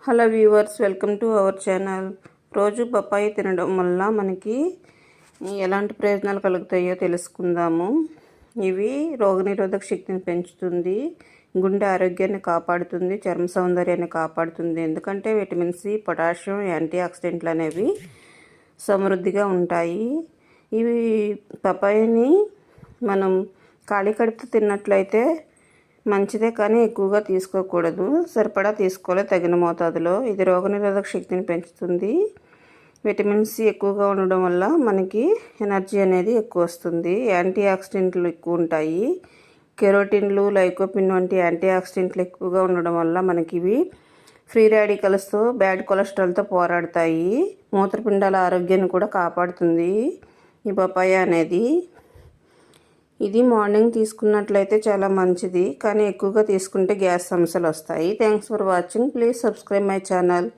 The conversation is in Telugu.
Hello viewers, welcome to our channel. రోజు బొప్పాయి తినడం వల్ల మనకి ఎలాంటి ప్రయోజనాలు కలుగుతాయో తెలుసుకుందాము. ఇవి రోగనిరోధక శక్తిని పెంచుతుంది, గుండె ఆరోగ్యాన్ని కాపాడుతుంది, చర్మ సౌందర్యాన్ని కాపాడుతుంది. ఎందుకంటే విటమిన్ సి, పొటాషియం, యాంటీ ఆక్సిడెంట్లు అనేవి సమృద్ధిగా ఉంటాయి. ఇవి పపాయిని మనం ఖాళీ కడుపుతో తిన్నట్లయితే మంచిదే, కానీ ఎక్కువగా తీసుకోకూడదు. సరిపడా తీసుకోవాలి, తగిన మోతాదులో. ఇది రోగనిరోధక శక్తిని పెంచుతుంది. విటమిన్ సి ఎక్కువగా ఉండడం వల్ల మనకి ఎనర్జీ అనేది ఎక్కువ వస్తుంది. యాంటీ ఆక్సిడెంట్లు ఎక్కువ ఉంటాయి. కెరోటిన్లు, లైకోపిన్ వంటి యాంటీ ఆక్సిడెంట్లు ఎక్కువగా ఉండడం వల్ల మనకి ఇవి ఫ్రీ రాడికల్స్తో, బ్యాడ్ కొలెస్ట్రాల్తో పోరాడతాయి. మూత్రపిండాల ఆరోగ్యాన్ని కూడా కాపాడుతుంది ఈ పపాయ అనేది. ఇది మార్నింగ్ తీసుకున్నట్లయితే చాలా మంచిది, కానీ ఎక్కువగా తీసుకుంటే గ్యాస్ సమస్యలు వస్తాయి. Thanks for watching. Please subscribe my channel.